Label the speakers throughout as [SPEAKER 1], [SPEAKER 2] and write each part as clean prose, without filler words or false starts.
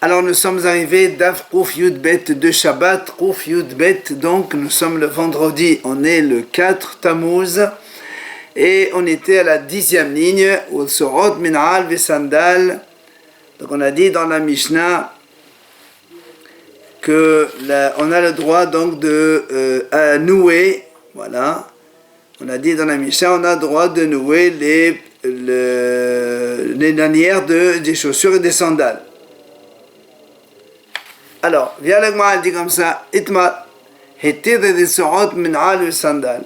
[SPEAKER 1] Alors nous sommes arrivés d'Af Kouf Yud Bet de Shabbat, Kouf Yud Bet, donc nous sommes le vendredi, on est le 4 Tammuz, et on était à la 10e ligne, où Sorot Min'al Vesandal. Donc on a dit dans la Mishnah que on a le droit donc de nouer, voilà, on a dit dans la Mishnah, on a le droit de nouer les lanières des chaussures et des sandales. Alors, vient l'Agma, elle dit comme ça, Itma, Hetir des sorot min'al le sandal.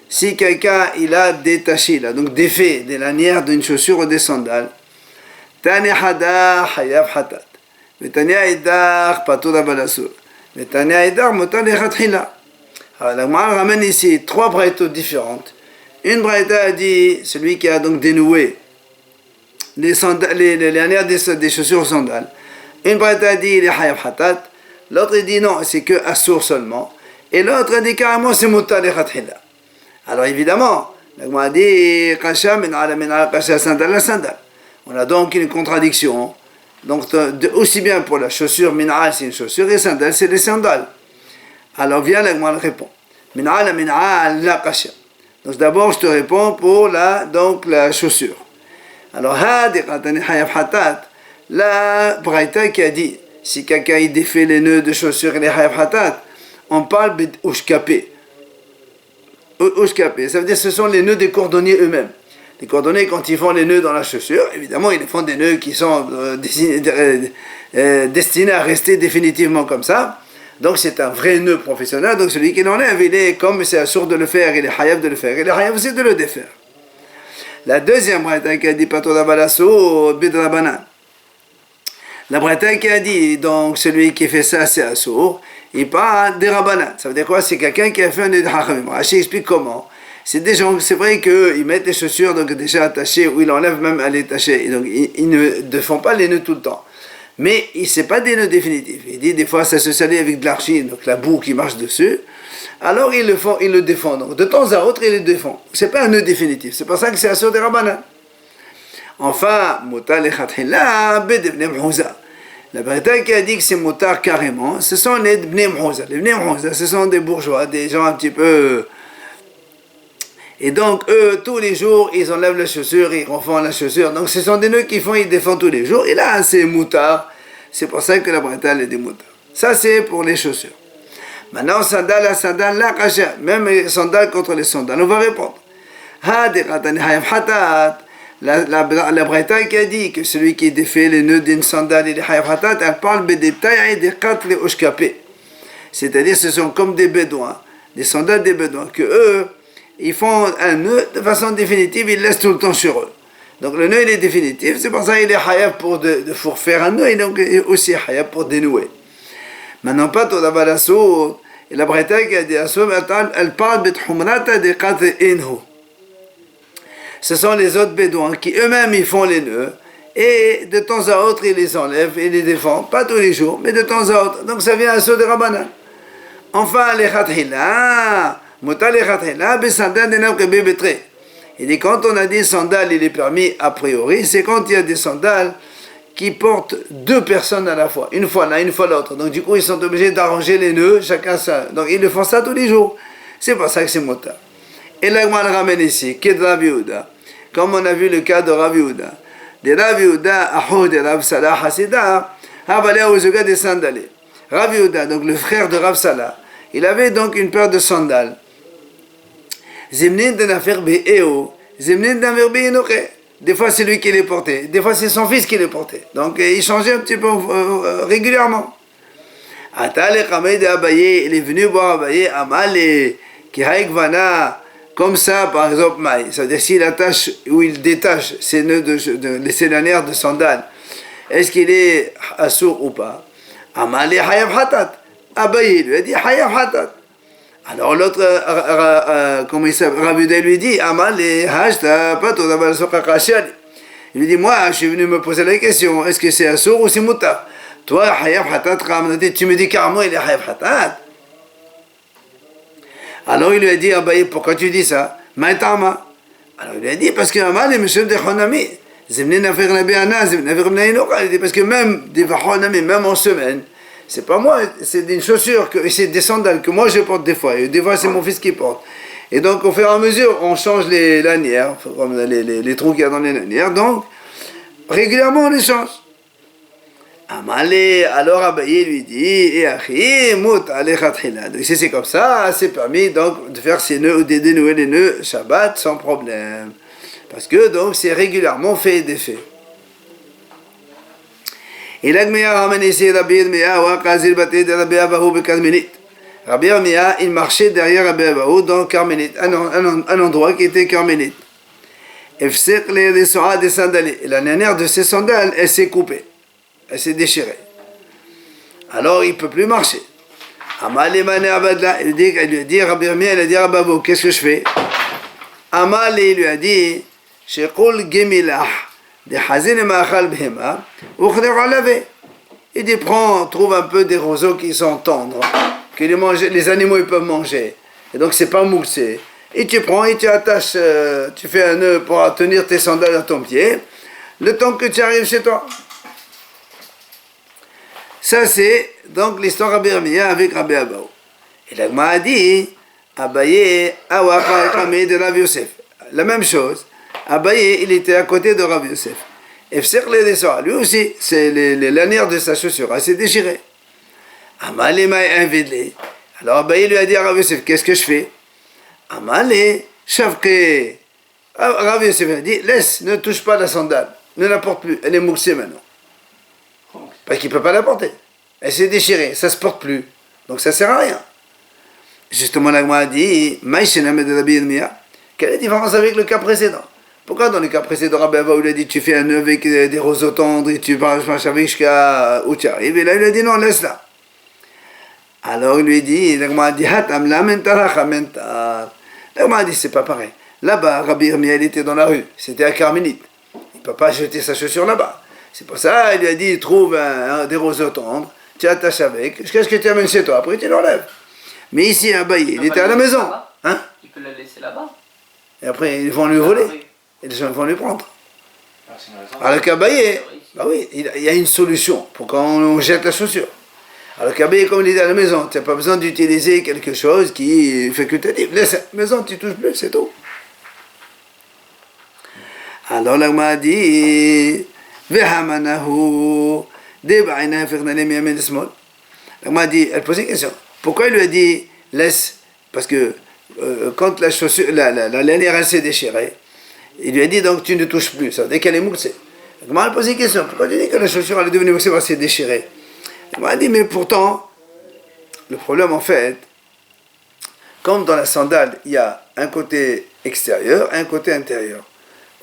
[SPEAKER 1] Si quelqu'un, il a détaché, là, donc défait des lanières d'une chaussure ou des sandales, Tani hada hayaf hatat. Tani haidar patur abalasur. Tani haidar motar lechatchila. Alors, l'Agma ramène ici 3 braïtos différentes. Une braïta a dit, celui qui a donc dénoué les lanières des chaussures ou sandales. Une braïta a dit il est hayaf hatat, l'autre dit non, c'est que assour seulement, et l'autre a dit carrément c'est mutar lechatchila. Alors évidemment, l'agma a dit kasha min ala kasha sandal la sandal. On a donc une contradiction. Donc aussi bien pour la chaussure min'al c'est une chaussure et sandal c'est les sandales. Alors vient l'agma répond min ala la kasha. Donc d'abord je te réponds pour la chaussure. Alors hadi qatani hayaf hatat. La braïta qui a dit, si quelqu'un il défait les nœuds de chaussures et les hayaf hatat, on parle d'ushkapé. Ushkapé, ça veut dire que ce sont les nœuds des cordonniers eux-mêmes. Les cordonniers, quand ils font les nœuds dans la chaussure, évidemment, ils font des nœuds qui sont destinés à rester définitivement comme ça. Donc c'est un vrai nœud professionnel, donc celui qui l'enlève, il est comme c'est assourd de le faire, il est hayaf de le faire, et le hayaf c'est de le défaire. La deuxième braïta qui a dit, pato d'abalasso, bidrabanan. La braïta qui a dit, donc celui qui fait ça c'est assourd, il parle des rabanan. Ça veut dire quoi? C'est quelqu'un qui a fait un nœud de hachamim. Rashi explique comment. C'est des gens, c'est vrai qu'ils mettent les chaussures donc déjà attachées, ou ils enlèvent même à les attacher. Et donc ils ne font pas les nœuds tout le temps. Mais ce n'est pas des nœuds définitifs. Il dit des fois ça se salit avec de l'argile, donc la boue qui marche dessus. Alors ils le défendent. Donc de temps à autre ils le défendent. Ce n'est pas un nœud définitif. C'est pour ça que c'est assourd des rabanan. Enfin, mutar lechatchila bedebne mouza. La braïta qui a dit que c'est mutar carrément, ce sont les bnei mouza. Les bnei mouza, ce sont des bourgeois, des gens un petit peu. Et donc eux, tous les jours, ils enlèvent la chaussure, ils refont la chaussure. Donc ce sont des nœuds qu'ils font, ils défendent tous les jours. Et là, c'est mutar. C'est pour ça que la braïta elle est des mutar. Ça, c'est pour les chaussures. Maintenant, sandal, la kasha. Même les sandales contre les sandales. On va répondre. La braïta qui a dit que celui qui défait les nœuds d'une sandale et des hayaf hatat, elle parle des détails et des quatre les ushkapé. C'est-à-dire ce sont comme des bédouins, des sandales des bédouins, que eux, ils font un nœud de façon définitive, ils laissent tout le temps sur eux. Donc le nœud il est définitif, c'est pour ça qu'il est hayaf pour faire un nœud, et donc aussi hayaf pour dénouer. Maintenant, pas tout d'abord la sourde, et la braïta qui a dit la sourde, elle parle de humrata des quatre inhu. Ce sont les autres bédouins qui eux-mêmes ils font les nœuds et de temps à autre ils les enlèvent et les défendent, pas tous les jours, mais de temps à autre. Donc ça vient à ceux de Rabbanan. Enfin, les khatila, mutar les khatila, besandal de nav kebe betre. Il dit quand on a dit sandal, il est permis a priori, c'est quand il y a des sandales qui portent 2 personnes à la fois, une fois l'un, une fois l'autre. Donc du coup ils sont obligés d'arranger les nœuds, chacun ça. Donc ils le font ça tous les jours. C'est pour ça que c'est mutar. Et là, on ramène ici, qui est Rav Yehuda. Comme on a vu le cas de Rav Yehuda. De Rav Yehuda, Ahou de Rav Salah Hasida, Havalé Ozuga des sandales. Rav Yehuda, donc le frère de Rav Salah, il avait donc une paire de sandales. Zimnin de Nafer Be'eo, Zimnin de Nafer Be'enoche. Des fois c'est lui qui les portait, des fois c'est son fils qui les portait. Donc il changeait un petit peu régulièrement. Atale Khamei de Abaye, il est venu voir Abaye, Amale, qui Haïkvana. Comme ça, par exemple, maï, c'est-à-dire s'il attache ou il détache ses nœuds ses lanières de sandales, est-ce qu'il est assourd ou pas? Amalé hayaf hatat. Abaye lui a dit hayaf hatat. Alors l'autre, comment il s'appelle, Rav Yehuda lui dit Amalé hashta pato d'abal soqaqashali. Il lui dit moi, je suis venu me poser la question, est-ce que c'est assourd ou c'est mutar? Toi, hayaf hatat, tu me dis carrément il est hayaf hatat. Alors il lui a dit, Abaye, pourquoi tu dis ça? Maïtama. Alors il lui a dit, parce que Amal est monsieur de Khonami. Parce que même en semaine, c'est pas moi, c'est une chaussure, c'est des sandales que moi je porte des fois, et des fois c'est mon fils qui porte. Et donc au fur et à mesure, on change les lanières, comme les trous qu'il y a dans les lanières, donc régulièrement on les change. Amalé, alors Abaye lui dit, et Achi, Mout, Alechatchila. Donc si c'est comme ça, c'est permis donc de faire ces nœuds ou de dénouer les nœuds Shabbat sans problème. Parce que donc c'est régulièrement fait et défait. Et l'Agmea ramène ici Rabbi Yirmiyah ou Akazir Baté de Rabbi Abahu Bekarmenit. Rabbi Yirmiyah, il marchait derrière Rabbi Abahu dans Carmélite, un endroit qui était Carmélite. Et la dernière de ses sandales, elle s'est coupée. Elle s'est déchirée. Alors il ne peut plus marcher. Il lui a dit, Rabbi Yirmiyah, il a dit à Rabbi Abahu, qu'est-ce que je fais? Amal, il lui a dit, Shekol Gemilah, de Hazin et Ma'achal Behema, il dit, trouve un peu des roseaux qui sont tendres, que les animaux ils peuvent manger. Et donc c'est pas moussé. Et tu prends et tu attaches, tu fais un nœud pour tenir tes sandales à ton pied, le temps que tu arrives chez toi. Ça c'est donc l'histoire Rabbi Yirmiyah avec Rabbi Abahu. Et l'Agma a dit, Abaye, Awacha, Kameh de Rabbi Yosef. La même chose, Abaye, il était à côté de Rabbi Yosef. Et lui aussi, c'est les lanières de sa chaussure, elle s'est déchirée. Amalé m'a invité. Alors Abaye lui a dit à Rabbi Yosef, qu'est-ce que je fais? Amalé, Shavke. Rabbi Yosef a dit, laisse, ne touche pas la sandale, ne la porte plus, elle est moussée maintenant. Parce qu'il ne peut pas la porter. Elle s'est déchirée, ça ne se porte plus. Donc ça ne sert à rien. Justement, l'Agma a dit, Maïshenam de Rabbi Yirmiyah. Quelle est la différence avec le cas précédent? Pourquoi dans le cas précédent, Rabbi Abahu il a dit tu fais un nœud avec des roseaux tendres et tu marches avec jusqu'à où tu arrives? Et là il a dit non, laisse là. Alors il lui dit, l'Agma a dit Hatam la mentar. L'Agma a dit c'est pas pareil. Là-bas, Rabbi Yirmiyah était dans la rue, c'était à Carmélite. Il ne peut pas jeter sa chaussure là-bas. C'est pour ça il lui a dit trouve des roseaux tendres, tu attaches avec, jusqu'à ce que tu amènes chez toi, après tu l'enlèves. Mais ici, Abaye, il était à la maison. Hein?
[SPEAKER 2] Tu peux la laisser là-bas.
[SPEAKER 1] Et après, ils vont lui voler. Et les gens vont lui prendre. Alors qu'Abaye, bah oui, il y a une solution pour quand on jette la chaussure. Alors qu'Abaye, comme il est à la maison, tu n'as pas besoin d'utiliser quelque chose qui est facultatif. Laisse la maison, tu ne touches plus, c'est tout. Alors l'Agma a dit, Vehamanahu, Debaina Fernalem Yamen Smol. L'Agma a dit, elle posait une question. Pourquoi il lui a dit, laisse? Parce que quand la chaussure, la lanière elle s'est déchirée, il lui a dit donc tu ne touches plus, ça, dès qu'elle est moussée. Comment elle a posé une question, pourquoi tu dis que la chaussure elle est devenue moussée parce qu'elle s'est déchirée? Il m'a dit mais pourtant, le problème en fait, comme dans la sandale, il y a un côté extérieur et un côté intérieur.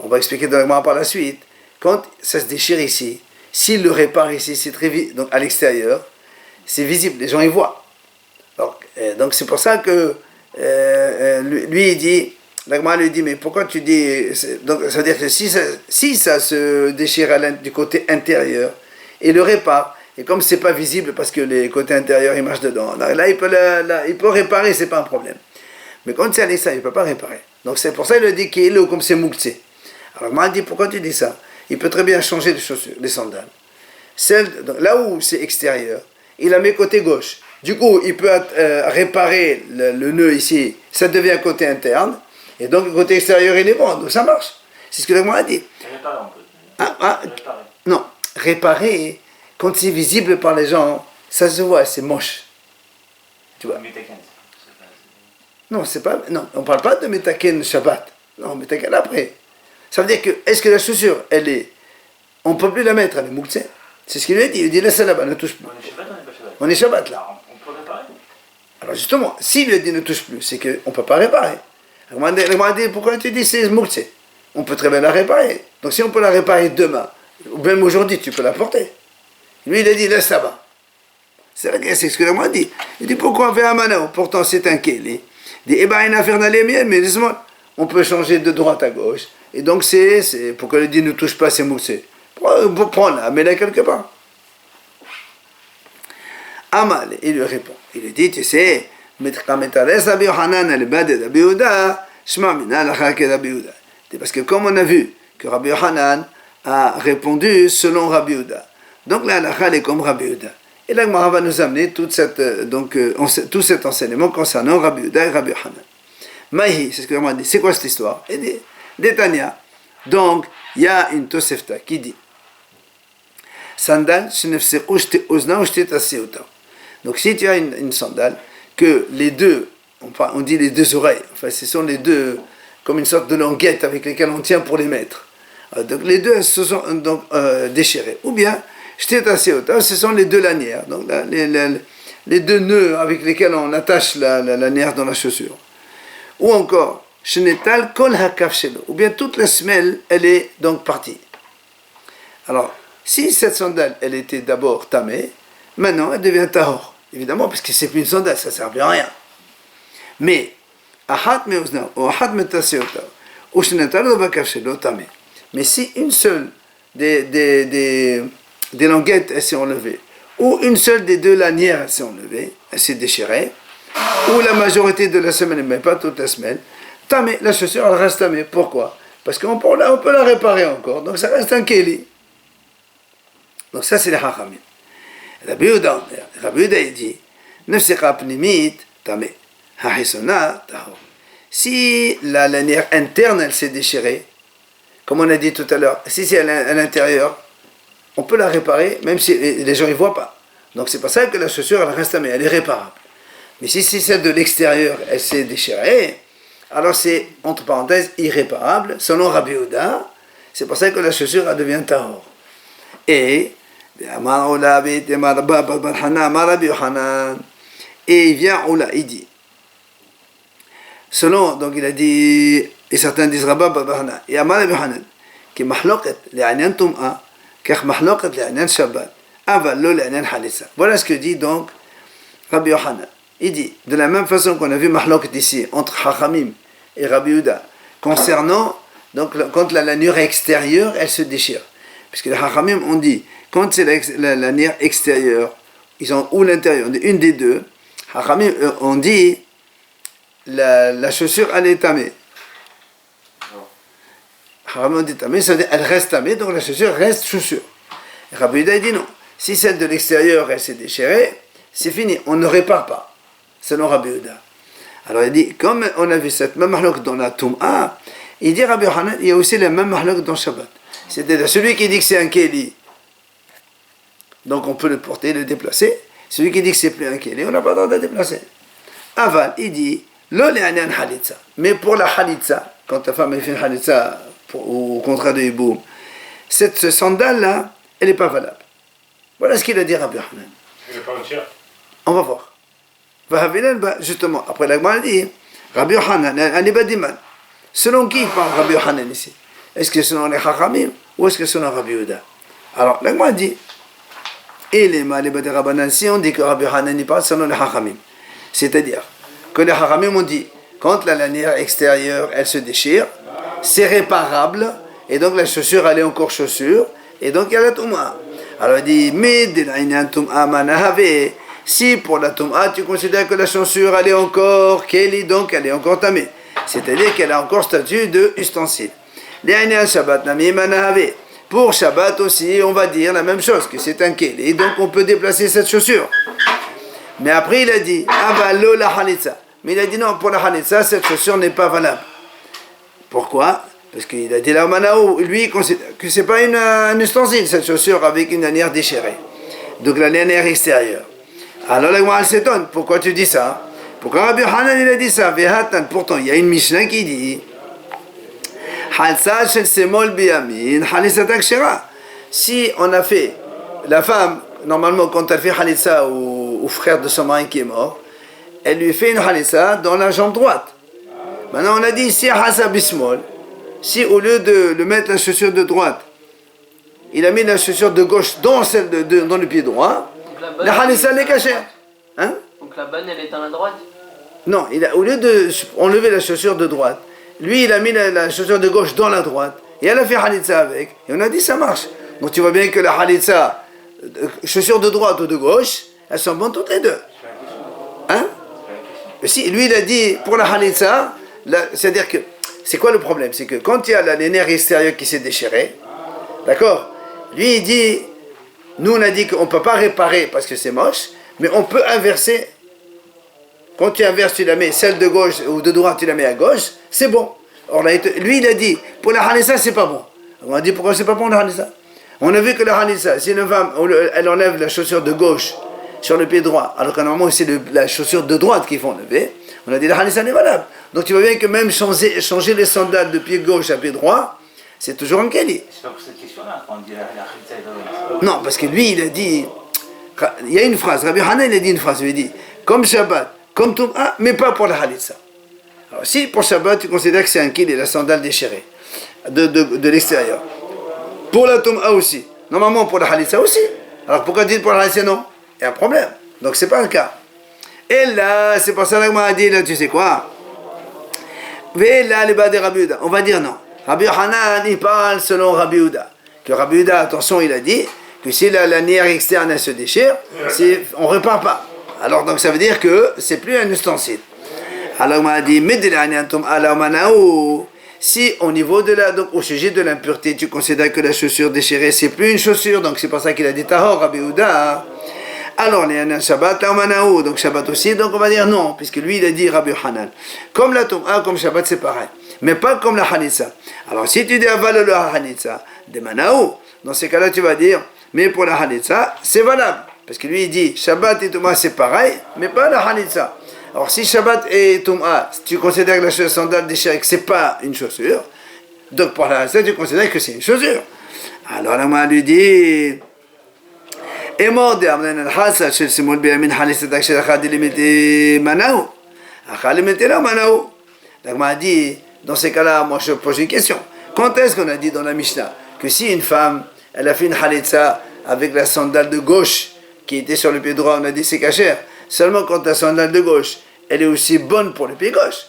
[SPEAKER 1] On va expliquer dans par la suite. Quand ça se déchire ici, s'il le répare ici, c'est très vite, donc à l'extérieur, c'est visible, les gens y voient. Alors, donc c'est pour ça que lui il dit, l'Agma lui dit mais pourquoi tu dis, donc ça veut dire que si ça se déchire du côté intérieur et le répare, et comme c'est pas visible parce que les côtés intérieurs ils marchent dedans, là il peut réparer, c'est pas un problème. Mais quand c'est à l'extérieur, il peut pas réparer. Donc c'est pour ça qu'il dit qu'il est comme c'est mouxé. Alors l'Agma dit pourquoi tu dis ça? Il peut très bien changer de chaussures, les sandales. Là où c'est extérieur, il la met côté gauche. Du coup, il peut réparer le nœud ici, ça devient côté interne, et donc le côté extérieur il est bon, donc ça marche. C'est ce que l'Agma a dit.
[SPEAKER 2] Réparer un peu.
[SPEAKER 1] Non, réparer, quand c'est visible par les gens, ça se voit, c'est moche. Tu vois? Non, c'est pas. Non, on ne parle pas de Metaken Shabbat. Non, Metaken après. Ça veut dire que, est-ce que la chaussure, elle est. On ne peut plus la mettre, elle est mouxée. C'est ce qu'il lui a dit. Il dit laisse-la là-bas, ne touche plus.
[SPEAKER 2] On est Shabbat, on n'est pas Shabbat.
[SPEAKER 1] On est Shabbat là.
[SPEAKER 2] On peut réparer.
[SPEAKER 1] Alors justement, s'il lui a dit ne touche plus, c'est qu'on ne peut pas réparer. Il m'a dit pourquoi tu dis c'est mouxé? On peut très bien la réparer. Donc si on peut la réparer demain, ou même aujourd'hui, tu peux la porter. Lui, il a dit laisse là-bas. C'est ce que l'Agma a dit. Il dit pourquoi on fait un manao? Pourtant c'est un kéli. Il dit eh ben, il a fait mais laisse-moi. On peut changer de droite à gauche. Et donc c'est pourquoi il dit ne touche pas, c'est moussé. Prends-la, mets-la quelque part. Amal, il lui répond. Il lui dit, tu sais, parce que comme on a vu que Rabbi Yohanan, a répondu selon Rabbi Yehuda. Donc la halakha est comme Rabbi Yehuda. Et la Gemara va nous amener tout cet enseignement concernant Rabbi Yehuda et Rabbi Yochanan. Maïhi, c'est ce que Gemara dit. C'est quoi cette histoire? Il dit, Détania. Donc, il y a une Tosefta qui dit Sandal, donc si tu as une sandale, que les deux, enfin on dit les deux oreilles, enfin ce sont les deux, comme une sorte de languette avec lesquelles on tient pour les mettre. Donc les deux se sont donc déchirées. Ou bien, ce sont les deux lanières, donc les deux nœuds avec lesquels on attache la lanière dans la chaussure. Ou encore, Shnetal kol hakaf shelo, ou bien toute la semelle, elle est donc partie. Alors, si cette sandale, elle était d'abord tamée, maintenant elle devient tahor. Évidemment, parce que c'est plus une sandale, ça ne sert plus à rien. Mais, ahat me'oznav, ou ahat metaseotav, ou shnetal lo bakaf shelo tamé. Mais si une seule des languettes, elle s'est enlevée, ou une seule des deux lanières, elle s'est enlevée, elle s'est déchirée, ou la majorité de la semelle, mais pas toute la semelle, tamé, la chaussure, elle reste tamée. Pourquoi? Parce qu'on peut la réparer encore, donc ça reste un keli. Donc ça, c'est les hachamim. Rabbi Yehuda il dit, nefsecha pnimit tamé, hahisona tahor. Si la lanière interne, elle s'est déchirée, comme on a dit tout à l'heure, si c'est à l'intérieur, on peut la réparer, même si les gens ne voient pas. Donc c'est pour ça que la chaussure, elle reste tamée, elle est réparable. Mais si c'est celle de l'extérieur, elle s'est déchirée, alors c'est, entre parenthèses, irréparable, selon Rabbi Yehuda, c'est pour ça que la chaussure, elle devient tahor. Et il vient Oula, il dit, selon, donc il a dit, et certains disent Rabba Babahana, et Amar Rabbi Yochanan, qui mahloket li'anyan tum'a, kach mahloket li'anyan shabbat, aval lo li'anyan halitza. Voilà ce que dit donc Rabbi Yochanan. Il dit, de la même façon qu'on a vu mahloket ici, entre Hachamim et Rabbi Yehuda, concernant, donc quand la lanière extérieure, elle se déchire. Puisque les Hachamim ont dit, quand c'est la lanière extérieure, ils ont ou l'intérieur, une des deux, Hachamim ont dit, la chaussure, elle est tamée. Hachamim ont dit tamée, ça veut dire elle reste tamée, donc la chaussure reste chaussure. Et Rabbi Yehuda dit non, si celle de l'extérieur, elle s'est déchirée, c'est fini, on ne répare pas, selon Rabbi Yehuda. Alors il dit, comme on a vu cette même mahlok dans la Tum'a, il dit Rabbi Yochanan, il y a aussi la même mahlok dans Shabbat. C'est-à-dire celui qui dit que c'est un keli, donc on peut le porter, le déplacer. Celui qui dit que c'est plus un keli, on n'a pas le droit de le déplacer. Aval, il dit, lo le'anyan halitza. Mais pour la halitza, quand ta femme fait une halitza, au contraire de hiboum, cette sandale-là, elle n'est pas valable. Voilà ce qu'il a dit Rabbi Yochanan.
[SPEAKER 3] Elle n'est pas entière.
[SPEAKER 1] On va voir. Justement, après la Gemara dit, Rabbi Yochanan, Anibadiman. Selon qui parle Rabbi Yochanan ici? Est-ce que selon les Chachamim ou est-ce que selon Rabbi Yehuda? Alors, la Gemara dit, et les Malibadi Rabbanan, si on dit que Rabbi Yochanan y parle selon les Chachamim, c'est-à-dire que les Chachamim ont dit, quand la lanière extérieure, elle se déchire, c'est réparable, et donc la chaussure, elle est encore chaussure, et donc il y a la Touma. Alors il dit, mais de la Touma manahave, si pour la Touma, tu considères que la chaussure, elle est encore keli, donc elle est encore tamée, c'est-à-dire qu'elle a encore statut de ustensile. Pour Shabbat aussi, on va dire la même chose, que c'est un keli, et donc on peut déplacer cette chaussure. Mais après il a dit, avalo la halitza. Mais il a dit non, pour la halitza, cette chaussure n'est pas valable. Pourquoi? Parce qu'il a dit la Manaou, lui il considère que c'est pas un ustensile, cette chaussure avec une lanière déchirée. Donc la lanière extérieure. Alors la Gemara s'étonne, pourquoi tu dis ça? Pourquoi Rabbi Yochanan il a dit ça? Pourtant il y a une Mishnah qui dit si on a fait, la femme, normalement quand elle fait halitza au frère de son mari qui est mort, elle lui fait une halitza dans la jambe droite. Maintenant on a dit si hasa bismol, si au lieu de le mettre la chaussure de droite, il a mis la chaussure de gauche dans celle dans le pied droit, la halitza est cachée. Hein?
[SPEAKER 2] Donc la bonne, elle est dans la droite?
[SPEAKER 1] Non, au lieu de enlever la chaussure de droite, lui, il a mis la chaussure de gauche dans la droite, et elle a fait halitza avec, et on a dit ça marche. Donc tu vois bien que la halitza, chaussure de droite ou de gauche, elles sont bonnes toutes les deux. Hein? Si, lui, il a dit, pour la halitza, c'est-à-dire que, c'est quoi le problème? C'est que quand il y a la lanière extérieure qui s'est déchirée, D'accord? Lui, il dit, nous on a dit qu'on ne peut pas réparer parce que c'est moche, mais on peut inverser. Quand tu inverses, tu la mets, celle de gauche ou de droite, tu la mets à gauche, c'est bon. Or, là, lui, il a dit, pour la Hanissa, c'est pas bon. On a dit, pourquoi c'est pas bon la Hanissa? On a vu que la Hanissa, si une femme, elle enlève la chaussure de gauche sur le pied droit, alors que normalement, c'est la chaussure de droite qu'il faut enlever, on a dit, la Hanissa n'est valable. Donc, tu vois bien que même changer les sandales de pied gauche à pied droit, c'est toujours un keli.
[SPEAKER 2] C'est pas pour cette question-là qu'on dit la Khalitza est dans
[SPEAKER 1] Non, parce que lui, il a dit, il y a une phrase, Rabbi Hanan, il a dit une phrase, il a dit, comme Shabbat, comme Tum'a, mais pas pour la Khalitza. Alors, si pour Shabbat, tu considères que c'est un keli, la sandale déchirée, de l'extérieur. Pour la Tum'a aussi. Normalement, pour la Khalitza aussi. Alors, pourquoi dire pour la Khalitza non? Il y a un problème. Donc, c'est pas un cas. Et là, c'est pour ça que m'a dit, là, tu sais quoi? Et là, les bas de Rabbi Yehuda. On va dire non. Rabbi Hanan, il parle selon Rabbi Yehuda. Que Rabbi Yehuda, attention, il a dit que si la lanière externe elle se déchire, on ne repart pas. Alors, donc, ça veut dire que c'est plus un ustensile. Alors, on m'a dit, si au niveau de donc au sujet de l'impureté, tu considères que la chaussure déchirée, c'est plus une chaussure, donc c'est pour ça qu'il a dit Tahor, Rabbi Yehuda. Alors, il y a un Shabbat, donc Shabbat aussi, donc on va dire non, puisque lui il a dit Rabbi Hanan. Comme la Tum'a, comme Shabbat, c'est pareil, mais pas comme la Hanitza. Alors, si tu dis Aval la Hanitza, de Manaou, dans ces cas-là, tu vas dire, mais pour la Hanitza, c'est valable, parce que lui il dit Shabbat et Tum'a, c'est pareil, mais pas la Hanitza. Alors, si Shabbat et Tum'a, tu considères que la sandale déchirée, que c'est pas une chaussure, donc pour la Hanitza, tu considères que c'est une chaussure. Alors, là, on lui dit. Et mort de Amnan al-Hassa, chez Simon Biamin Halisadak, chez Akhad limité Manaou. Akhad limité là, Manaou. Donc, m'a dit, dans ces cas-là, moi je pose une question. Quand est-ce qu'on a dit dans la Mishnah que si une femme, elle a fait une Halitza avec la sandale de gauche qui était sur le pied droit, on a dit c'est cachère. Seulement quand la sandale de gauche, elle est aussi bonne pour le pied gauche.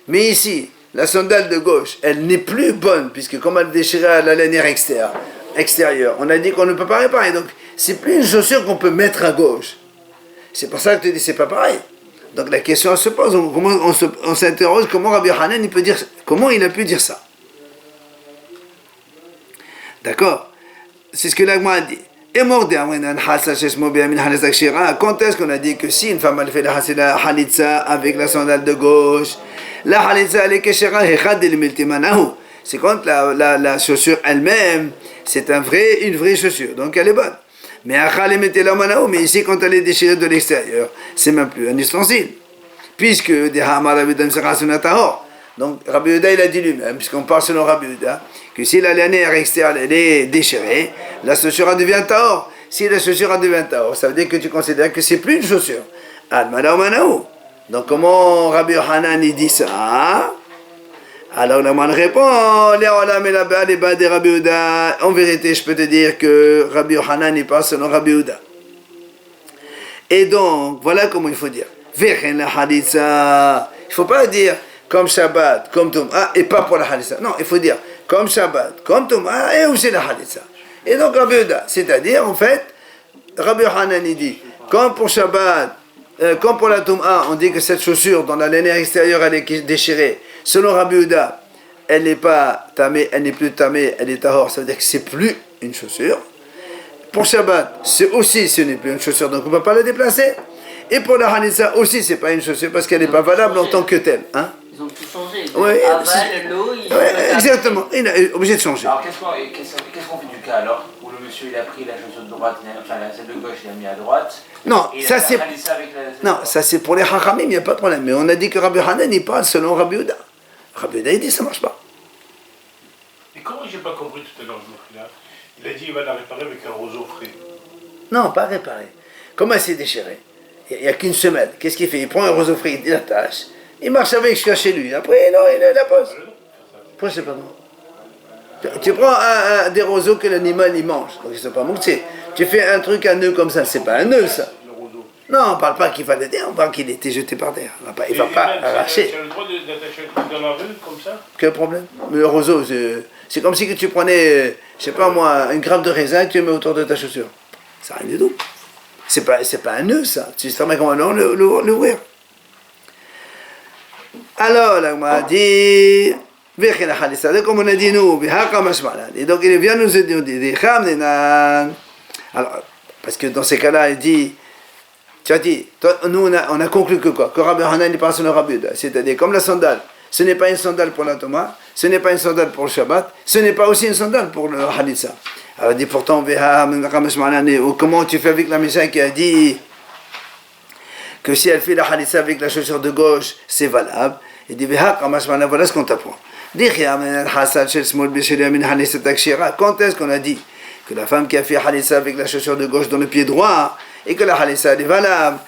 [SPEAKER 1] Mais ici, la sandale de gauche, elle n'est plus bonne, puisque comme elle déchirait la lanière extérieure, on a dit qu'on ne peut pas réparer. Donc, c'est plus une chaussure qu'on peut mettre à gauche. C'est pour ça que tu dis c'est pas pareil. Donc la question se pose, on s'interroge comment Rabbi Hanan il peut dire, comment il a pu dire ça. D'accord? C'est ce que l'Agma a dit. Et mort quand est-ce qu'on a dit que si une femme elle fait la halitza avec la sandale de gauche, la halitza elle est keshera hechad el miltimanahu. C'est quand la chaussure elle-même, c'est une vraie chaussure, donc elle est bonne. Mais ici, quand elle est déchirée de l'extérieur, c'est même plus un ustensile. Puisque donc Rabbi Yehuda il a dit lui-même, puisqu'on parle selon Rabbi Yehuda, que si la lanière externe elle est déchirée, la chaussure devient tahor. Si la chaussure devient tahor, ça veut dire que tu considères que c'est plus une chaussure. Donc comment Rabbi Hanan il dit ça? Alors la man répond, en vérité, je peux te dire que Rabbi Hanan n'est pas selon Rabbi Yehuda. Et donc, voilà comment il faut dire. Il ne faut pas dire comme Shabbat, comme Tum'a, et pas pour la Halitza. Non, il faut dire comme Shabbat, comme Tum'a, et aussi la Halitza. Et donc Rabbi Yehuda, c'est-à-dire, en fait, Rabbi Hanan il dit, comme pour Shabbat, comme pour la Tum'a, on dit que cette chaussure, dans la lanière extérieure, elle est déchirée. Selon Rabbi Yehuda, elle n'est pas tamée, elle n'est plus tamée, elle est tahor, ça veut dire que c'est plus une chaussure. Pour Shabbat, c'est aussi, ce n'est plus une chaussure, donc on ne peut pas la déplacer. Et pour la Hanitza aussi, c'est pas une chaussure parce qu'elle n'est pas valable en tant que telle. Hein?
[SPEAKER 3] Ils ont tout changé.
[SPEAKER 1] Ouais,
[SPEAKER 3] Aval, l'eau,
[SPEAKER 1] exactement, il est obligé de changer.
[SPEAKER 2] Alors qu'est-ce qu'on fait du cas alors où le monsieur il a pris la chaussure de droite, enfin celle de gauche il l'a mis à droite?
[SPEAKER 1] Non,
[SPEAKER 2] ça c'est.
[SPEAKER 1] Non, ça c'est pour les Hachamim, il n'y a pas de problème. Mais on a dit que Rabbi Hanan il parle selon Rabbi Yehuda. Rabbi Yehuda il dit ça ne marche pas.
[SPEAKER 4] Et comment j'ai pas compris tout à l'heure, là? Il a dit il va la réparer avec un roseau frais.
[SPEAKER 1] Non, pas réparer. Comment elle s'est déchirée? Il n'y a qu'une semelle. Qu'est-ce qu'il fait? Il prend un roseau frais, il l'attache, il marche avec jusqu'à chez lui. Après, non, il la pose. Pourquoi c'est pas bon? Tu prends des roseaux que l'animal il mange, donc ils ne sont pas moussés. Tu fais un truc, un nœud comme ça, c'est pas un nœud ça. Non, on ne parle pas qu'il fallait dire, on parle qu'il était jeté par terre. Il ne va pas arracher.
[SPEAKER 4] Tu as le droit d'attacher un truc dans la rue comme ça?
[SPEAKER 1] Quel problème? Mais le roseau, c'est comme si tu prenais, je sais pas moi, une grappe de raisin et tu le mets autour de ta chaussure. Ça n'a rien du tout. C'est pas un nœud ça. Tu sais comment l'ouvrir. Alors, là, on m'a dit, Comme on a dit nous, et donc il vient nous dire, alors, parce que dans ces cas-là, il dit, tu as dit, toi, nous on a conclu que quoi? Que Rabbi Hanan il parle sur le Rabbi Yehuda, c'est-à-dire comme la sandale, ce n'est pas une sandale pour la Toma, ce n'est pas une sandale pour le Shabbat, ce n'est pas aussi une sandale pour le Halitza. Alors il dit pourtant, comment tu fais avec la Mishnah qui a dit que si elle fait la Halitza avec la chaussure de gauche, c'est valable. Il dit, voilà ce qu'on t'apprend. Quand est-ce qu'on a dit que la femme qui a fait Halitza avec la chaussure de gauche dans le pied droit et que la Halitza est valable?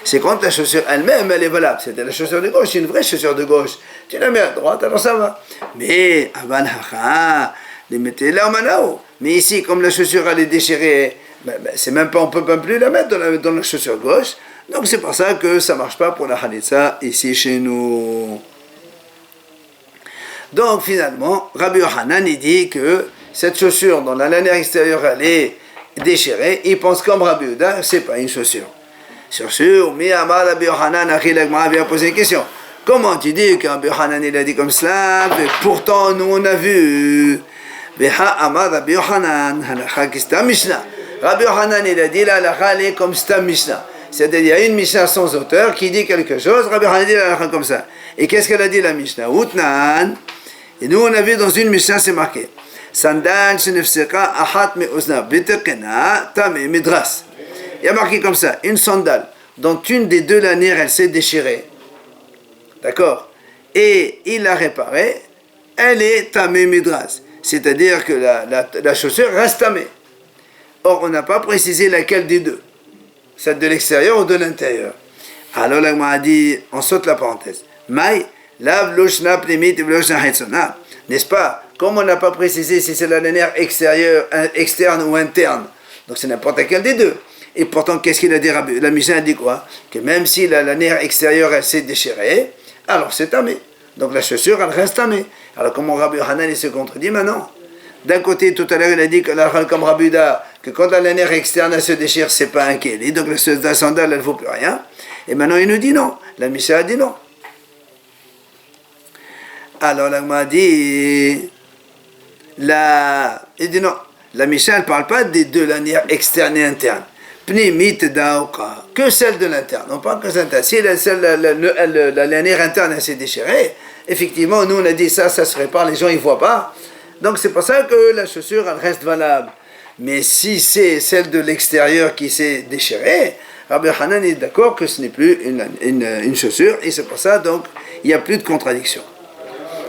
[SPEAKER 1] C'est quand la chaussure elle-même elle est valable. C'était la chaussure de gauche, c'est une vraie chaussure de gauche. Tu la mets à droite, alors ça va. Mais mais ici, comme la chaussure elle est déchirée, c'est même pas, on peut même plus la mettre dans la chaussure gauche. Donc c'est pour ça que ça marche pas pour la Halitza ici chez nous. Donc finalement, Rabbi Yochanan il dit que cette chaussure dont la lanière extérieure elle est déchirée, il pense comme Rabbi Yehuda, c'est pas une chaussure. Chaussure, mais Amar Rabbi Yochanan, Achilagma vient poser une question. Comment tu dis que Rabbi Yochanan il a dit comme cela, mais pourtant nous on a vu. Veha Amar Rabbi Yochanan, halakha kista Mishnah. Rabbi Yochanan il a dit la halakha elle est comme sta Mishnah. C'est-à-dire, il y a une Mishnah sans auteur qui dit quelque chose, Rabbi Yochanan dit la halakha comme ça. Et qu'est-ce qu'elle a dit la Mishnah? Utnan. Et nous on a vu dans une Mishnah c'est marqué Sandal shenefseka ahat me'ozna betekena tame midras. Il y a marqué comme ça, une sandale dont une des deux lanières elle s'est déchirée. D'accord? Et il l'a réparée, elle est tamé midras. C'est-à-dire que la chaussure reste tamée. Or, on n'a pas précisé laquelle des deux. Celle de l'extérieur ou de l'intérieur. Alors, là, on a dit, on saute la parenthèse. Maï, lav loshna plimit loshna hetsona. N'est-ce pas? Comme on n'a pas précisé si c'est la lanière extérieure, externe ou interne. Donc, c'est n'importe laquelle des deux. Et pourtant, qu'est-ce qu'il a dit? La Mishnah a dit quoi? Que même si la lanière extérieure, elle s'est déchirée, alors c'est tamé. Donc la chaussure, elle reste tamée. Alors comment Rabbi Yochanan, il se contredit maintenant? D'un côté, tout à l'heure, il a dit que comme Rabbi Yehuda, que quand la lanière externe, elle se déchire, c'est pas un kéli. Donc la sandale, elle ne vaut plus rien. Et maintenant, il nous dit non. La Mishnah a dit non. Alors la Mishnah a dit... Il dit non. La Mishnah, elle ne parle pas des deux lanières externes et internes. Que celle de l'interne. On parle que celle de l'interne. Si la lanière interne elle s'est déchirée, effectivement, nous on a dit ça se répare, les gens ils voient pas. Donc c'est pour ça que la chaussure elle reste valable. Mais si c'est celle de l'extérieur qui s'est déchirée, Rabbi Hanan est d'accord que ce n'est plus une chaussure et c'est pour ça donc il n'y a plus de contradiction.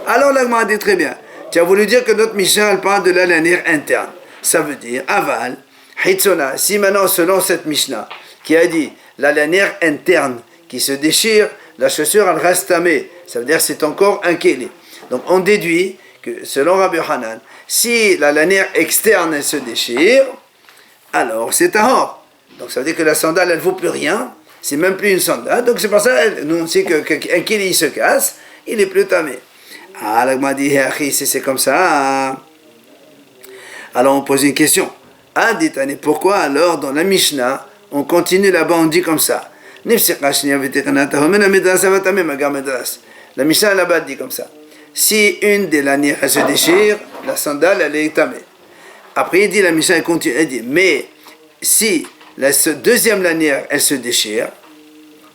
[SPEAKER 1] Alors l'Agma a dit très bien. Tu as voulu dire que notre Mishnah elle parle de la lanière interne. Ça veut dire aval. Hitzona, si maintenant selon cette Mishnah qui a dit la lanière interne qui se déchire, la chaussure elle reste tamée, ça veut dire c'est encore un kéli. Donc on déduit que selon Rabbi Yochanan, si la lanière externe elle se déchire, alors c'est tahor. Donc ça veut dire que la sandale elle vaut plus rien, c'est même plus une sandale. Donc c'est pour ça nous on sait qu'un kéli se casse, il est plus tamé. Ah là m'a dit si c'est comme ça, alors on pose une question. Ah, dites-moi, pourquoi alors dans la Mishnah, on continue là-bas, on dit comme ça. La Mishnah là-bas dit comme ça. Si une des lanières elle se déchire, la sandale elle est tamée. Après il dit, la Mishnah elle continue, elle dit, mais si la deuxième lanière elle se déchire,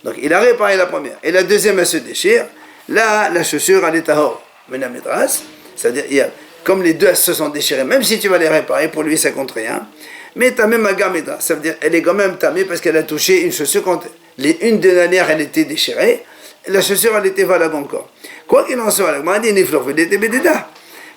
[SPEAKER 1] donc il a réparé la première, et la deuxième elle se déchire, là la chaussure elle est tahor. C'est-à-dire, comme les deux elles se sont déchirées, même si tu vas les réparer, pour lui ça compte rien. Mais tamé magamedra, ça veut dire elle est quand même tamée parce qu'elle a touché une chaussure quand une des lanières elle était déchirée, et la chaussure elle était valable encore. Quoi qu'il en soit,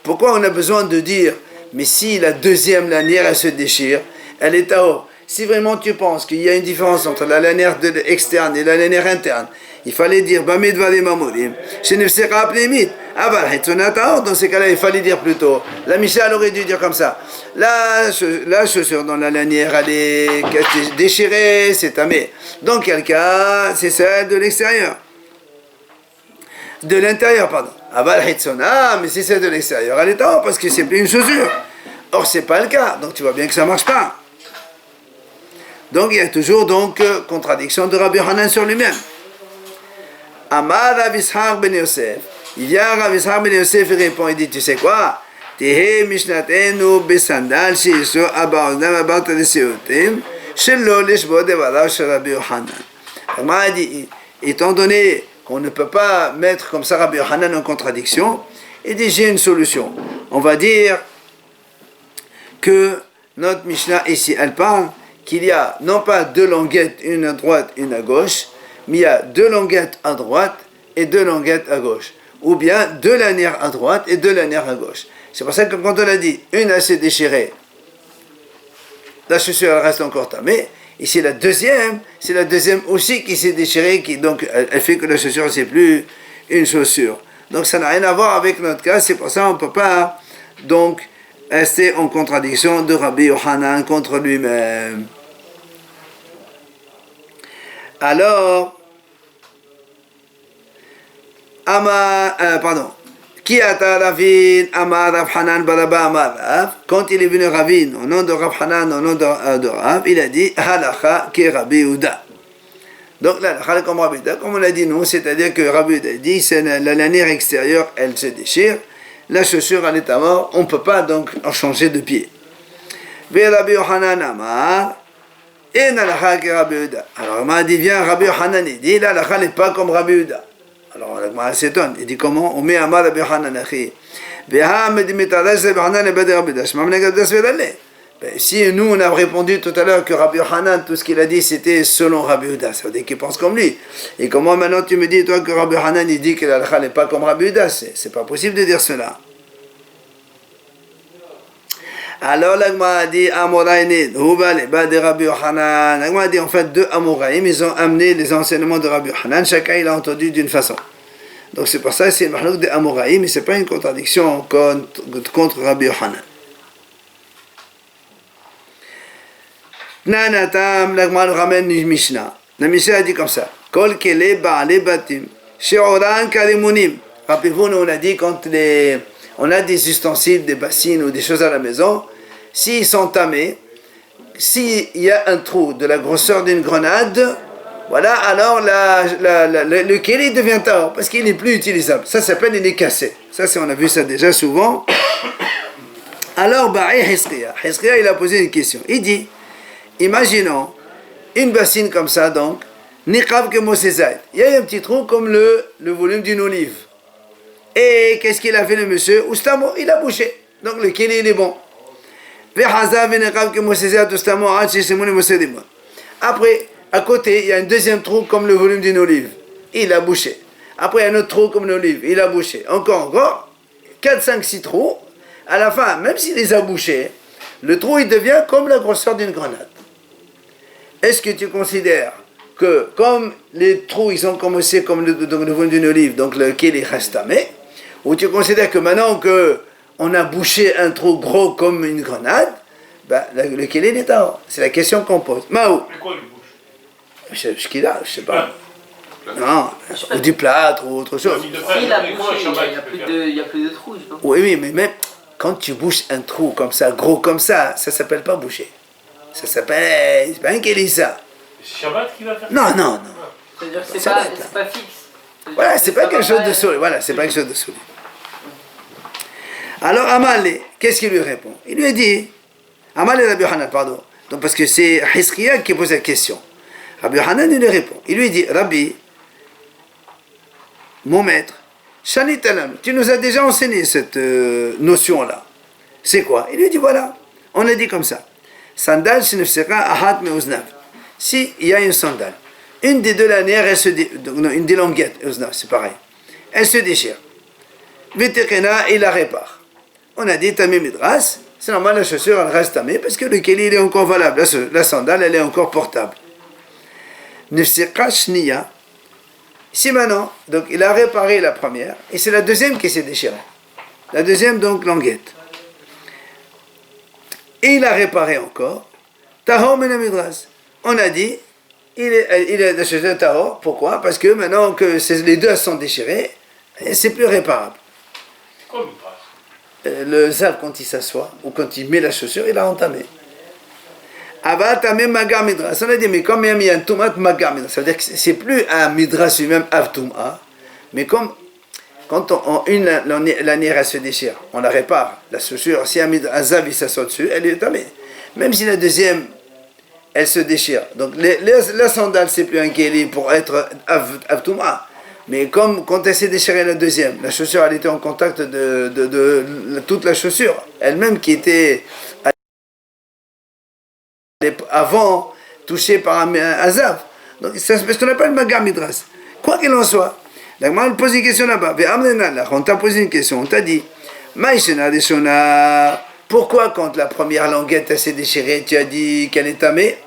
[SPEAKER 1] pourquoi on a besoin de dire, mais si la deuxième lanière elle se déchire, elle est tahor. Si vraiment tu penses qu'il y a une différence entre la lanière externe et la lanière interne, il fallait dire dans ces cas-là, il fallait dire plutôt. La Mishnah aurait dû dire comme ça. La chaussure dans la lanière, elle est déchirée, c'est tamé. Dans quel cas, c'est celle de l'extérieur. De l'intérieur, pardon. Mais c'est celle de l'extérieur, elle est tahor parce que c'est plus une chaussure. Or, c'est pas le cas. Donc, tu vois bien que ça marche pas. Donc, il y a toujours donc contradiction de Rabbi Hanan sur lui-même. Amar Rav Ishaq ben Yosef. Il vient Rav Ishaq ben Yosef et répond, il dit, tu sais quoi? Tehe mishnatenu besandal shiso abaozdam abat leseotim shelo lishbo devarav shel Rabbi Yochanan. Agmara dit, étant donné qu'on ne peut pas mettre comme ça Rabbi Yochanan en contradiction, il dit, j'ai une solution. On va dire que notre Mishnah ici, elle parle qu'il y a non pas deux languettes, une à droite, une à gauche, mais il y a deux languettes à droite et deux languettes à gauche. Ou bien deux lanières à droite et deux lanières à gauche. C'est pour ça que quand on a dit une a s'est déchirée, la chaussure elle reste encore tamée. Ici c'est la deuxième aussi qui s'est déchirée, donc elle fait que la chaussure c'est plus une chaussure. Donc ça n'a rien à voir avec notre cas, c'est pour ça qu'on ne peut pas donc rester en contradiction de Rabbi Yochanan contre lui-même. Alors, Qui ata Ravin Amar Rav Hanan Baraba Amar Rav, quand il est venu Ravin au nom de Rav Hanan, au nom de Rav, il a dit Halacha ki Rabbi Yehuda. Donc là, comme Rabbi Yehuda, comme on l'a dit nous, c'est-à-dire que Rabbi Yehuda dit c'est la lanière extérieure, elle se déchire, la chaussure elle est à mort, on ne peut pas donc en changer de pied. Ve Rabbi Yochanan Amar En halacha ki Rabbi Yehuda. Alors on m'a dit viens Rabbi Yochanan, il dit la halacha n'est pas comme Rabbi Yehuda. Alors on s'étonne, il dit comment on met Amar Rabbi Yochanan achi. Si nous on a répondu tout à l'heure que Rabbi Yochanan, tout ce qu'il a dit c'était selon Rabbi Yehuda, ça veut dire qu'il pense comme lui. Et comment maintenant tu me dis toi que Rabbi Yochanan il dit que la halakha n'est pas comme Rabbi Yehuda, c'est pas possible de dire cela. Alors l'Agma a dit Amoraïne, Hubal, Bad de Rabbi Yochanan. L'Agma a dit en fait deux Amoraïm, ils ont amené les enseignements de Rabbi Yochanan, chacun il a entendu d'une façon. Donc c'est pour ça que c'est le mahlouk de Amoraïm, mais ce n'est pas une contradiction contre Rabbi Yochanan. Nanatam, l'Agma nous ramène une Mishnah. La Mishnah a dit comme ça Kol kele ba'ale batim, she'oran karimunim. Rappelez-vous, nous on a dit quand on a des ustensiles, des bassines ou des choses à la maison, s'ils sont tamés, s'il y a un trou de la grosseur d'une grenade, voilà, alors le keli devient tahor, parce qu'il n'est plus utilisable. Ça s'appelle, il est cassé. Ça, on a vu ça déjà souvent. Alors, Hizkiya, il a posé une question. Il dit, imaginons une bassine comme ça, donc, niqab que Mosezait. Il y a un petit trou comme le volume d'une olive. Et qu'est-ce qu'il a fait le monsieur? Oustamo, il a bouché. Donc le keli, il est bon. Après, à côté, il y a un deuxième trou comme le volume d'une olive. Il a bouché. Après, un autre trou comme l'olive. Il a bouché. Encore. 4, 5, 6 trous. À la fin, même s'il les a bouchés, le trou, il devient comme la grosseur d'une grenade. Est-ce que tu considères que comme les trous, ils ont commencé comme le volume d'une olive, donc le keli reste tamé, ou tu considères que maintenant qu'on a bouché un trou gros comme une grenade, ben, le keli est tahor. C'est la question qu'on pose. Maou.
[SPEAKER 4] Mais quoi, il bouge?
[SPEAKER 1] Ce qu'il a, je sais pas. Non, ou du plâtre ou autre chose.
[SPEAKER 3] S'il a bouché, il n'y a plus de trous, je sais pas.
[SPEAKER 1] Oui, mais même quand tu bouches un trou comme ça, gros comme ça s'appelle pas boucher. Ça s'appelle, c'est pas un keli ça.
[SPEAKER 4] C'est Shabbat qui va faire?
[SPEAKER 1] Non.
[SPEAKER 3] C'est-à-dire que
[SPEAKER 1] Ça va être
[SPEAKER 3] c'est pas fixe.
[SPEAKER 1] Voilà, c'est pas quelque chose de solide. Voilà, c'est pas quelque chose de solide. Alors Amalé, qu'est-ce qu'il lui répond? Il lui a dit, Amalé Rabbi Yochanan, pardon. Donc parce que c'est Hizkiya qui pose la question. Rabbi Yochanan, il lui répond. Il lui dit, Rabbi, mon maître, Shani Talam, tu nous as déjà enseigné cette notion-là. C'est quoi? Il lui dit, voilà, on a dit comme ça. Sandal shenefsera ahat meuznav. Si il y a une sandale, une des deux lanières, une des languettes, c'est pareil, elle se déchire. Vetekena, il la répare. On a dit tamé midras, c'est normal, la chaussure elle reste tamée parce que le keli il est encore valable, la sandale elle est encore portable. Nefseka shniya, si maintenant, donc il a réparé la première, et c'est la deuxième qui s'est déchirée. La deuxième donc languette. Et il a réparé encore, tahor mena midras. On a dit, il est de chez un tahor. Pourquoi? Parce que maintenant que les deux sont déchirés, c'est plus réparable.
[SPEAKER 4] Comme il passe.
[SPEAKER 1] Le zav, quand il s'assoit, ou quand il met la chaussure, il a entamé. Avat Tamé Magar Midras. On a dit, mais quand même il y a un Tumat Magar Midras, ça veut dire que c'est plus un Midras lui-même Avtum'a, mais comme quand la nière elle se déchire, on la répare, la chaussure, si un Zav il s'assoit dessus, elle est tamée. Même si la deuxième, elle se déchire. Donc la sandale, c'est plus un Kéli pour être Avtum'a. Mais comme quand elle s'est déchirée la deuxième, la chaussure elle était en contact de toute la chaussure, elle-même qui était avant touchée par un zav. Donc c'est ce qu'on appelle Magar Midras. Quoi qu'il en soit, la Gemara pose une question là-bas. On t'a posé une question, on t'a dit pourquoi quand la première languette elle s'est déchirée, tu as dit qu'elle est tamée?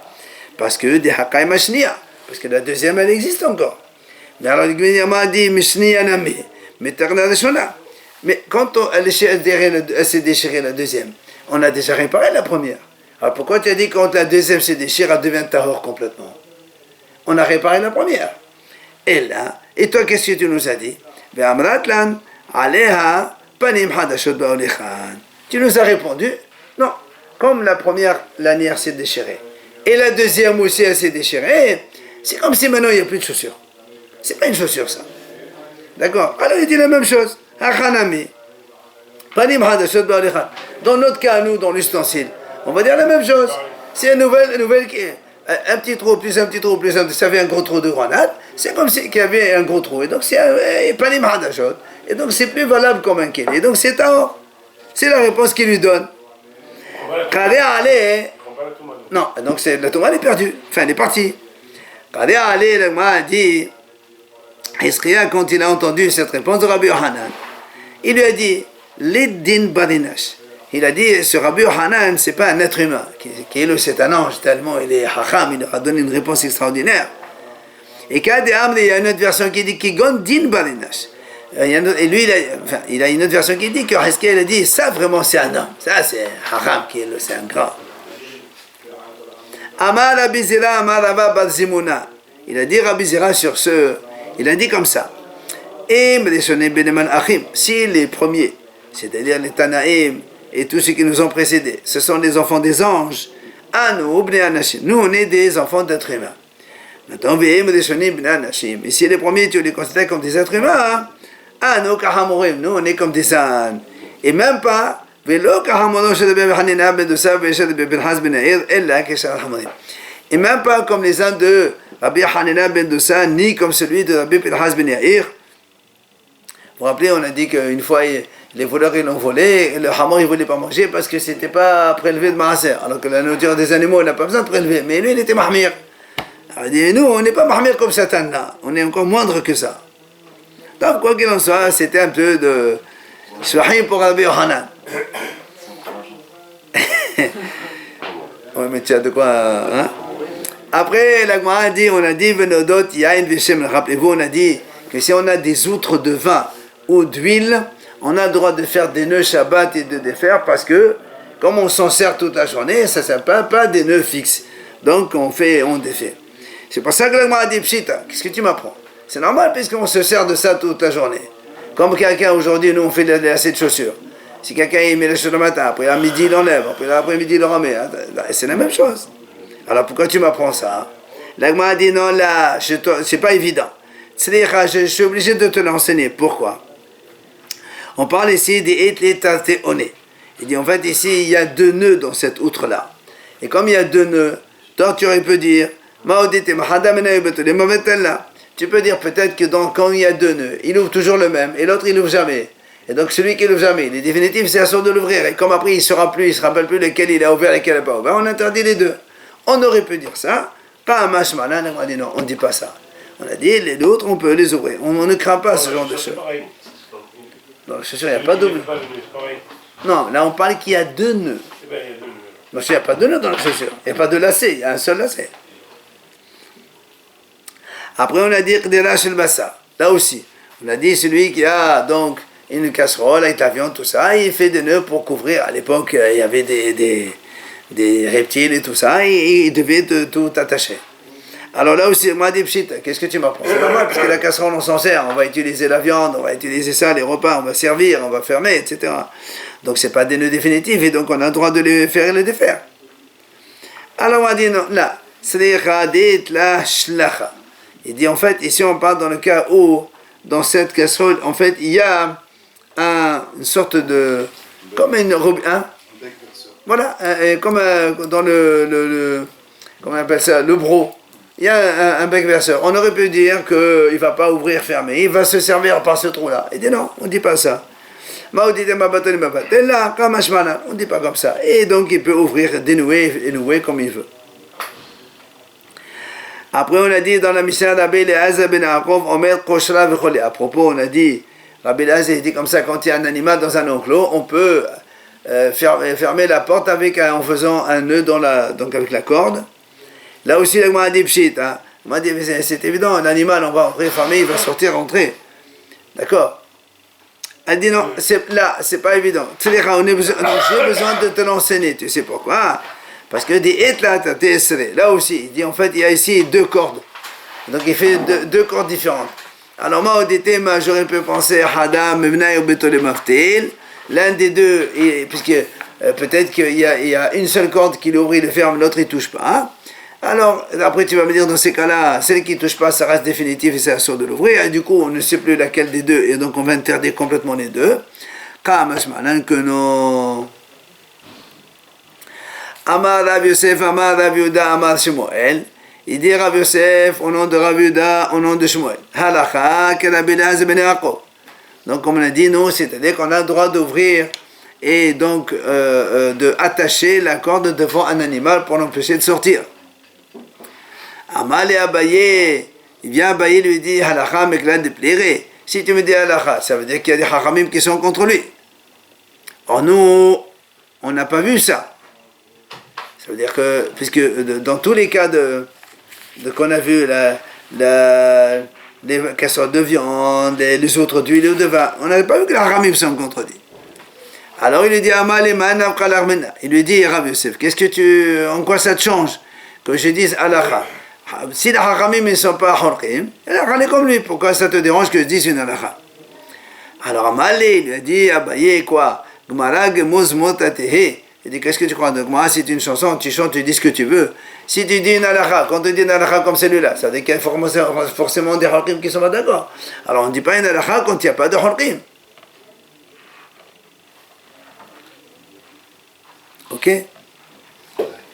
[SPEAKER 1] Parce que des Hakai Mashnia, parce que la deuxième elle existe encore. Mais alors, le gouvernement a dit, mais quand elle s'est déchirée la deuxième, on a déjà réparé la première. Alors pourquoi tu as dit quand la deuxième se déchire, elle devient tahor complètement? On a réparé la première. Et là, et toi, qu'est-ce que tu nous as dit? Tu nous as répondu, non, comme la première lanière s'est déchirée, et la deuxième aussi elle s'est déchirée, c'est comme si maintenant il n'y a plus de chaussures. C'est pas une chaussure ça. D'accord? Alors il dit la même chose. Dans notre cas, nous, dans l'ustensile, on va dire la même chose. C'est une nouvelle qui est un petit trou, plus un petit trou, plus un petit trou, ça fait un gros trou de grenade. C'est comme s'il y avait un gros trou. Et donc c'est Panim Hadashot. Et donc c'est plus valable comme un Kéli. Et donc c'est Tahor. C'est la réponse qu'il lui donne. Non, donc la Touma elle est perdue. Enfin, elle est partie. Le Gemara dit, Hiskaya, quand il a entendu cette réponse de Rabbi Yohanan, il lui a dit, L'Iddin Barinash. Il a dit, ce Rabbi Yohanan, c'est pas un être humain, c'est un ange, tellement il est hacham, il leur a donné une réponse extraordinaire. Et qu'il y a une autre version qui dit, Kigon Din Barinash. Et lui, il a une autre version qui dit que Hiskaya, il a dit, ça vraiment c'est un homme, ça c'est hacham, c'est un grand. Amar Rabbi Zira, Amar Rava Bar Zimuna. Il a dit Rabbi Zira sur ce, il a dit comme ça. Si les premiers, c'est-à-dire les Tanaïm et tous ceux qui nous ont précédés, ce sont les enfants des anges, nous on est des enfants d'êtres humains. Maintenant, et si les premiers tu les considères comme des êtres humains, nous on est comme des ânes. Et même pas, et même pas comme les ânes de Rabbi Hanina ben Dosa, ni comme celui de Rabbi Pinhas ben Yair. Vous vous rappelez, on a dit qu'une fois, les voleurs ils l'ont volé, et le hamor il ne voulait pas manger parce que c'était pas prélevé de maaser. Alors que la nourriture des animaux, on n'a pas besoin de prélever. Mais lui, il était mahmir. Alors il dit, nous, on n'est pas mahmir comme Satan là. On est encore moindre que ça. Donc, quoi qu'il en soit, c'était un peu de Shahim pour Rabbi Yohanan. Oui, mais tu as de quoi, hein? Après, la Gemara a dit, on a dit, Venodot, Yain, Veshem, rappelez-vous, on a dit que si on a des outres de vin ou d'huile, on a le droit de faire des nœuds Shabbat et de défaire parce que, comme on s'en sert toute la journée, ça ne s'appelle pas des nœuds fixes. Donc, on défait. C'est pour ça que la Gemara a dit, Pshita, qu'est-ce que tu m'apprends? C'est normal puisqu'on se sert de ça toute la journée. Comme quelqu'un aujourd'hui, nous on fait assez de chaussures. Si quelqu'un il met les chaussures le matin, après à midi il enlève, après l'après-midi il le remet, c'est la même chose. Alors pourquoi tu m'apprends ça? L'agma a dit non, là, c'est pas évident. Je suis obligé de te l'enseigner. Pourquoi? On parle ici des etlétatéoné. Il dit en fait ici il y a deux nœuds dans cette outre-là. Et comme il y a deux nœuds, toi tu aurais pu dire, tu peux dire peut-être que quand il y a deux nœuds, il ouvre toujours le même et l'autre il ouvre jamais. Et donc celui qui l'ouvre jamais, il est définitif, c'est à son de l'ouvrir. Et comme après il ne saura plus, il ne se rappelle plus lequel il a ouvert et lequel il n'a pas ouvert, on interdit les deux. On aurait pu dire ça, pas un mashmalan, on a dit non, on ne dit pas ça. On a dit les autres, on peut les ouvrir. On ne craint pas ce genre de choses. Dans la chaussure, il n'y a pas de double. Non, là on parle qu'il y a deux nœuds. Non, il n'y a pas de nœuds dans la chaussure. Il n'y a pas de lacet, il y a un seul lacet. Après on a dit Qdira shel Bassa. Là aussi, on a dit celui qui a donc une casserole avec la viande, tout ça, il fait des nœuds pour couvrir. À l'époque, il y avait des reptiles et tout ça, et il devait tout attacher. Alors là aussi, moi, dit Pshit, qu'est-ce que tu m'apprends? C'est normal, parce que la casserole, on s'en sert. On va utiliser la viande, on va utiliser ça, les repas, on va servir, on va fermer, etc. Donc, c'est pas des nœuds définitifs, et donc on a le droit de les faire et les défaire. Alors on a dit non, là, slicha dit la shlacha. Il dit en fait, ici on parle dans le cas où, dans cette casserole, en fait, il y a une sorte de, comme une hein? Voilà, comme dans comment on appelle ça, le bro. Il y a un bec verseur. On aurait pu dire qu'il ne va pas ouvrir, fermer. Il va se servir par ce trou-là. Il dit non, on ne dit pas ça. On ne dit pas comme ça. Et donc il peut ouvrir, dénouer et nouer comme il veut. Après on a dit dans la Mishnah Rabbi Eliezer ben Yaakov, Omer Koshra v'choli. À propos, on a dit, Rabbi Eliezer dit comme ça, quand il y a un animal dans un enclos, on peut fermer la porte en faisant un nœud donc avec la corde. Là aussi, la a dit pshit. Hein. Dit, c'est évident, l'animal, on va entrer, fermer, il va sortir, rentrer. D'accord? Elle dit non, c'est pas évident. J'ai besoin de te l'enseigner. Tu sais pourquoi? Parce que dit là aussi, il dit en fait, il y a ici 2 cordes. Donc il fait deux cordes différentes. Alors moi, au DT, j'aurais pu penser Hada, Mebnaï ou Betole Maftil. L'un des deux, puisque peut-être qu'il y a une seule corde qui l'ouvre, il le ferme, l'autre il touche pas. Hein? Alors, après tu vas me dire, dans ces cas-là, celle qui ne touche pas, ça reste définitif et c'est assuré de l'ouvrir. Et du coup, on ne sait plus laquelle des deux, et donc on va interdire complètement les deux. Kamasmalan que non. Amar Rav Yosef, Amar Rav Yehuda, Amar Shmuel. Il dit Rav Yosef au nom de Rav Yehuda, au nom de Shmuel. Halacha, que Rabbi Eliezer ben Yaakov. Donc, comme on a dit, nous, c'est-à-dire qu'on a le droit d'ouvrir et donc de attacher la corde devant un animal pour l'empêcher de sortir. Amal et Abaye, il vient Abaye lui dit halakha meklan de pléré. Si tu me dis halakha, ça veut dire qu'il y a des hachamim qui sont contre lui. Or nous, on n'a pas vu ça. Ça veut dire que, puisque dans tous les cas qu'on a vu, les casseroles de viande, les autres d'huile ou de vin, on n'avait pas vu que les hachamim sont contre lui. Alors il lui dit Amal et Man Armena. Il lui dit Rav Yosef, en quoi ça te change que je dise halakha? Si les hachamim ne sont pas horkim, il est comme lui. Pourquoi ça te dérange que je dise une halakha? Alors Amalé, il lui a dit, Abaye, quoi? Gmara gemuz motatehe. Il dit, qu'est-ce que tu crois de Gmara? C'est une chanson, tu chantes, tu dis ce que tu veux. Si tu dis une halakha, quand tu dis une halakha comme celui-là, ça veut dire qu'il y a forcément des horkim qui sont pas d'accord. Alors on ne dit pas une halakha quand il n'y a pas de horkim. Ok?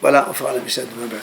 [SPEAKER 1] Voilà, on fera la Mishnah demain.